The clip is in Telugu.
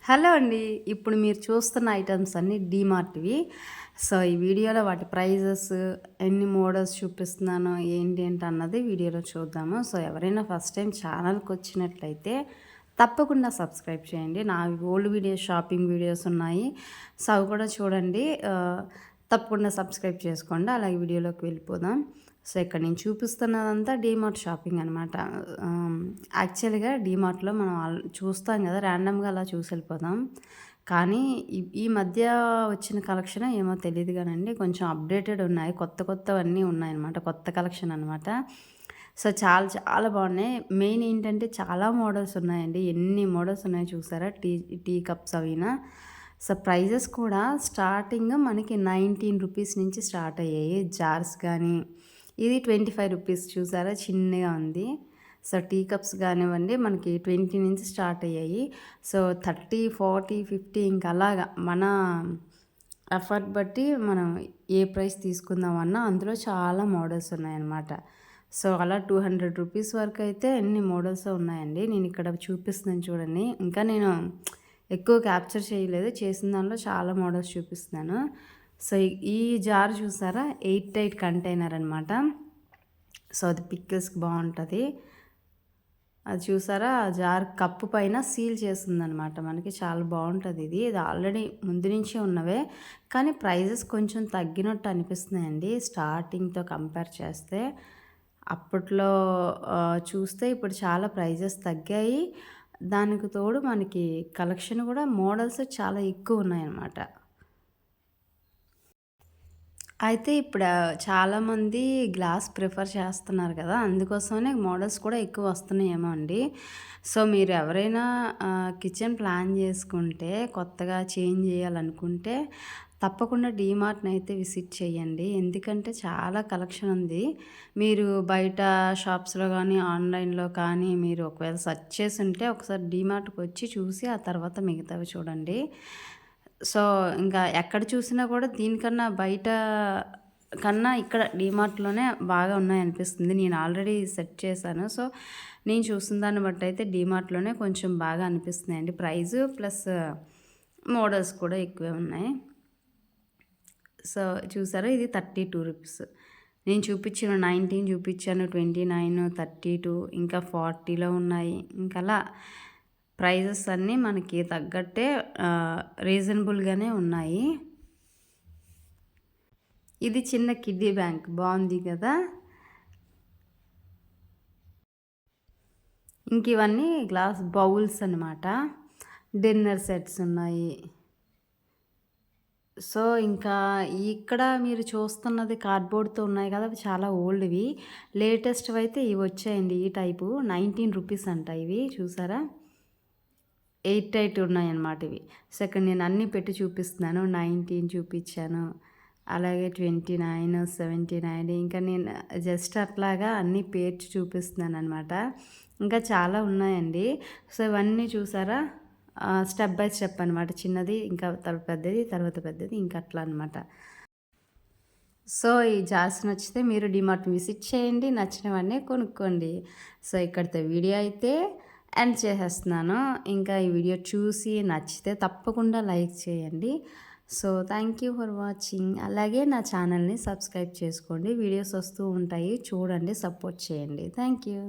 హలో అండి. ఇప్పుడు మీరు చూస్తున్న ఐటెమ్స్ అన్నీ డీమార్ట్‌వి. సో, ఈ వీడియోలో వాటి ప్రైజెస్, ఎన్ని మోడల్స్ చూపిస్తున్నాను, ఏంటన్నది వీడియోలో చూద్దాము. సో, ఎవరైనా ఫస్ట్ టైం ఛానల్‌కొచ్చినట్లయితే తప్పకుండా సబ్స్క్రైబ్ చేయండి. నా ఓల్డ్ వీడియోస్, షాపింగ్ వీడియోస్ ఉన్నాయి. సో, అవి కూడా చూడండి. తప్పకుండా సబ్స్క్రైబ్ చేసుకోండి. అలాగే వీడియోలోకి వెళ్ళిపోదాం. సో, ఇక్కడ నేను చూపిస్తున్నదంతా డీమార్ట్ షాపింగ్ అనమాట. యాక్చువల్‌గా డీమార్ట్‌లో మనం చూస్తాం కదా! ర్యాండమ్‌గా అలా చూసి వెళ్ళిపోతాం. కానీ ఈ మధ్య వచ్చిన కలెక్షన్ ఏమో తెలీదు గానండి. కొంచెం అప్‌డేటెడ్ ఉన్నాయి. కొత్తవన్నీ ఉన్నాయన్నమాట. కొత్త కలెక్షన్ అనమాట. సో, చాలా చాలా బాగున్నాయి. మెయిన్ ఏంటంటే చాలా మోడల్స్ ఉన్నాయండి. ఎన్ని మోడల్స్ ఉన్నాయో చూసారా? టీ టీ కప్స్ అవినా. సో, ప్రైజెస్ కూడా స్టార్టింగ్ మనకి రూ. 19 నుంచి స్టార్ట్ అయ్యాయి. జార్స్ కానీ, ఇది రూ. 25 చూసారా? చిన్నగా ఉంది. సో, టీ కప్స్ కానివ్వండి మనకి 20 నుంచి స్టార్ట్ అయ్యాయి. సో, 30, 40, 50 ఇంకా అలాగా మన ఎఫర్ట్ బట్టి మనం ఏ ప్రైస్ తీసుకుందామన్నా అందులో చాలా మోడల్స్ ఉన్నాయన్నమాట. సో, అలా రూ. 200 వరకు అయితే ఎన్ని మోడల్స్ ఉన్నాయండి. నేను ఇక్కడ చూపిస్తున్నాను చూడండి. ఇంకా నేను ఎక్కువ క్యాప్చర్ చేయలేదు. చేసిన దాంట్లో చాలా మోడల్స్ చూపిస్తున్నాను. సో, ఈ జార్ చూసారా? 8 కంటైనర్ అనమాట. సో, అది పికిల్స్‌కి బావుంటది. అది చూసారా? ఆ జార్ కప్పు పైన సీల్ చేసిందనమాట. మనకి చాలా బావుంటది ఇది. ఇది ఆల్రెడీ ముందు నుంచే ఉన్నవే. కానీ ప్రైజెస్ కొంచెం తగ్గినట్టు అనిపిస్తున్నాయండి. స్టార్టింగ్‌తో కంపేర్ చేస్తే. అప్పట్లో చూస్తే ఇప్పుడు చాలా ప్రైజెస్ తగ్గాయి. దానికి తోడు మనకి కలెక్షన్ కూడా మోడల్స్ చాలా ఎక్కువున్నాయన్నమాట. అయితే ఇప్పుడు చాలామంది గ్లాస్ ప్రిఫర్ చేస్తున్నారు కదా! అందుకోసమనే మోడల్స్ కూడా ఎక్కువ వస్తున్నాయేమో అండి. సో, మీరు ఎవరైనా కిచెన్ ప్లాన్ చేసుకుంటే, కొత్తగా చేంజ్ చేయాలనుకుంటే, తప్పకుండా డీమార్ట్‌నయితే విజిట్ చేయండి. ఎందుకంటే చాలా కలెక్షన్ ఉంది. మీరు బయట షాప్స్‌లో గానీ, ఆన్‌లైన్‌లో కానీ మీరు ఒకవేళ సెర్చ్ చేసుంటే ఒకసారి డీమార్ట్‌కొచ్చి చూసి ఆ తర్వాత మిగతావి చూడండి. సో, ఇంకా ఎక్కడ చూసినా కూడా దీనికన్నా బయట కన్నా ఇక్కడ డీమార్ట్‌లోనే బాగా ఉన్నాయనిపిస్తుంది. నేను ఆల్రెడీ సెట్ చేశాను. సో, నేను చూసిన దాన్ని బట్టయితే డీమార్ట్‌లోనే కొంచెం బాగా అనిపిస్తున్నాయండి. ప్రైజు ప్లస్ మోడల్స్ కూడా ఎక్కువే ఉన్నాయి. సో, చూసారా? ఇది రూ. 32. నేను చూపించిన 19 చూపించాను. 29, 32 ఇంకా 40లో ఉన్నాయి. ఇంకలా ప్రైజెస్ అన్నీ మనకి తగ్గట్టే రీజనబుల్‌గానే ఉన్నాయి. ఇది చిన్న కిడ్డీ బ్యాంక్ బావుంది కదా! ఇంక ఇవన్నీ గ్లాస్ బౌల్స్ అనమాట. డిన్నర్ సెట్స్ ఉన్నాయి. సో, ఇంకా ఇక్కడ మీరు చూస్తున్నది కార్డ్‌బోర్డ్‌తో ఉన్నాయి కదా! అవి చాలా ఓల్డ్‌వి. లేటెస్ట్‌వయితే ఇవొచ్చాయండి ఈ టైపు. రూ. 19 అంట ఇవి చూసారా? 8 ఉన్నాయన్నమాట ఇవి. సో, ఇక్కడ నేను అన్నీ పెట్టి చూపిస్తున్నాను. 19 చూపిచ్చాను. అలాగే 29, 79 ఇంకా నేను జస్ట్ అట్లాగా అన్నీ పేర్చి చూపిస్తున్నాననమాట. ఇంకా చాలా ఉన్నాయండి. సో, ఇవన్నీ చూసారా? స్టెప్ బై స్టెప్ అనమాట. చిన్నది ఇంకా తర్వాత పెద్దది ఇంకా అట్లా అనమాట. సో, ఈ జార్స్ నచ్చితే మీరు డీమార్ట్ విజిట్ చేయండి. నచ్చినవన్నీ కొనుక్కోండి. సో, ఇక్కడితో వీడియో అయితే ఎండ్ చేసేస్తున్నాను. ఇంకా ఈ వీడియో చూసి నచ్చితే తప్పకుండా లైక్ చేయండి. So, thank you for watching. అలాగే నా ఛానల్‌ని సబ్స్క్రైబ్ చేసుకోండి. వీడియోస్ వస్తూ ఉంటాయి. చూడండి, సపోర్ట్ చేయండి. Thank you.